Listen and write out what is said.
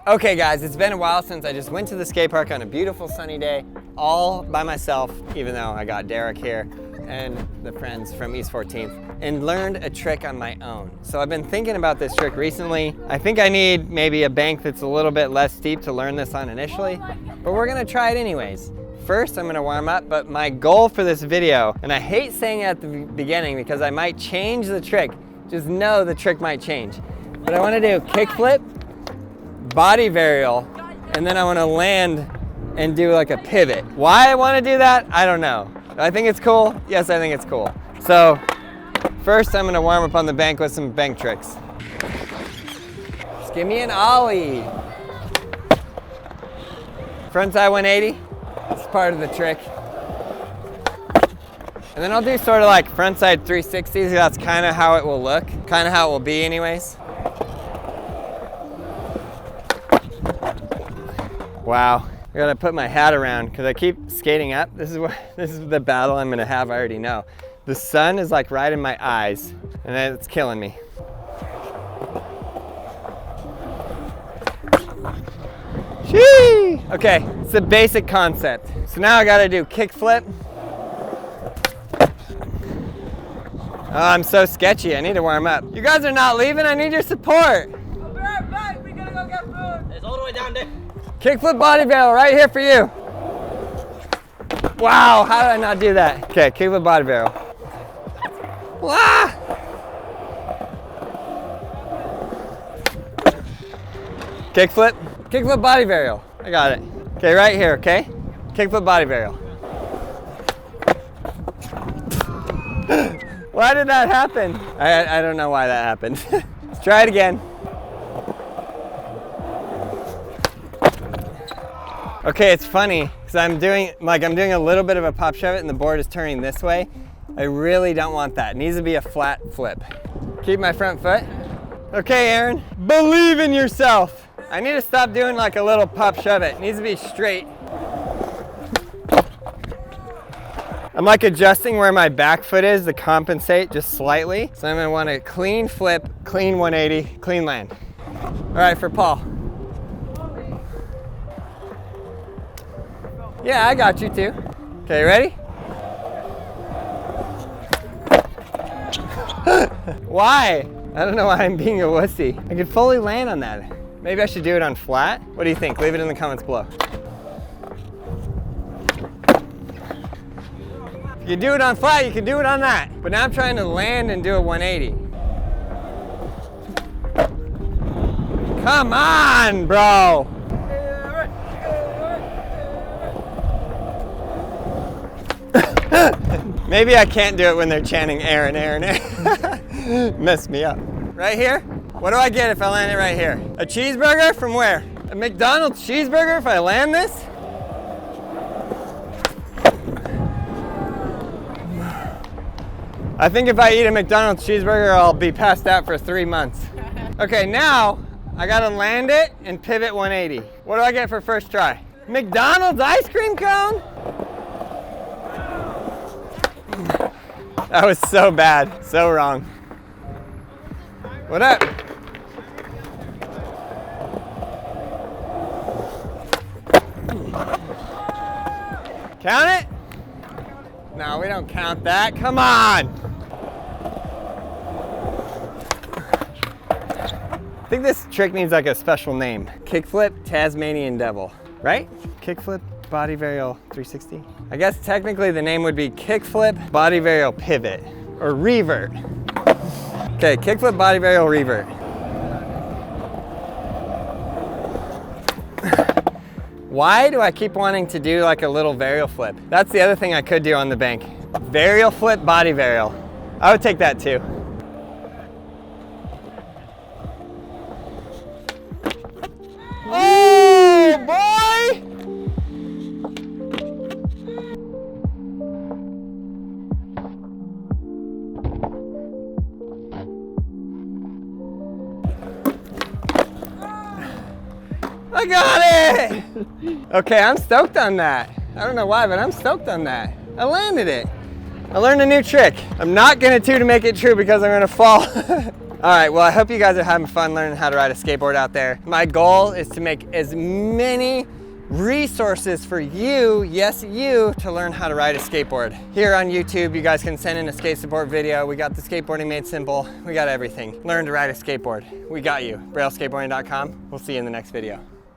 Okay guys, it's been a while since I just went to the skate park on a beautiful sunny day, all by myself, even though I got Derek here and the friends from East 14th, and learned a trick on my own. So I've been thinking about this trick recently. I think I need maybe a bank that's a little bit less steep to learn this on initially, but we're gonna try it anyways. First, I'm gonna warm up, but my goal for this video, and I hate saying it at the beginning because I might change the trick, just know the trick might change. But I wanna do kickflip, body varial, and then I want to land and do like a pivot. Why I want to do that, I don't know. I think it's cool. Yes, I think it's cool. So first I'm going to warm up on the bank with some bank tricks. Just give me an ollie. Frontside 180, that's part of the trick. And then I'll do sort of like frontside 360s. That's kind of how it will look, kind of how it will be anyways. Wow, I gotta put my hat around because I keep skating up. This is the battle I'm gonna have, I already know. The sun is like right in my eyes and it's killing me. Shee! Okay, it's the basic concept. So now I gotta do kickflip. Oh, I'm so sketchy, I need to warm up. You guys are not leaving, I need your support. I'll be right back, we gotta go get food. It's all the way down there. Kickflip body varial right here for you. Wow, how did I not do that? Okay, kickflip body varial. Wow. Kickflip body varial. I got it. Okay, right here, okay? Kickflip body varial. Why did that happen? I don't know why that happened. Let's try it again. Okay, it's funny because I'm doing a little bit of a pop shove it and the board is turning this way. I really don't want that. It needs to be a flat flip. Keep my front foot. Okay, Aaron, believe in yourself. I need to stop doing like a little pop shove it. It needs to be straight. I'm like adjusting where my back foot is to compensate just slightly. So I'm gonna want a clean flip, clean 180, clean land. All right, for Paul. Yeah, I got you too. Okay, ready? Why? I don't know why I'm being a wussy. I could fully land on that. Maybe I should do it on flat? What do you think? Leave it in the comments below. If you do it on flat, you can do it on that. But now I'm trying to land and do a 180. Come on, bro. Maybe I can't do it when they're chanting Aaron, Aaron, Aaron. Mess me up. Right here? What do I get if I land it right here? A cheeseburger from where? A McDonald's cheeseburger if I land this? I think if I eat a McDonald's cheeseburger, I'll be passed out for 3 months. Okay, now I gotta land it and pivot 180. What do I get for first try? McDonald's ice cream cone? That was so bad, so wrong. What up? Count it? No, we don't count that. Come on. I think this trick needs like a special name. Kickflip Tasmanian Devil, right? Kickflip body varial 360. I guess technically the name would be kickflip body varial pivot or revert. Okay, kickflip body varial revert. Why do I keep wanting to do like a little varial flip? That's the other thing I could do on the bank. Varial flip body varial. I would take that too. Oh boy! I got it! Okay, I'm stoked on that. I don't know why, but I'm stoked on that. I landed it. I learned a new trick. I'm not gonna to make it true because I'm gonna fall. All right, well, I hope you guys are having fun learning how to ride a skateboard out there. My goal is to make as many resources for you, yes you, to learn how to ride a skateboard. Here on YouTube, you guys can send in a skate support video. We got the skateboarding made simple. We got everything. Learn to ride a skateboard. We got you. BrailleSkateboarding.com. We'll see you in the next video.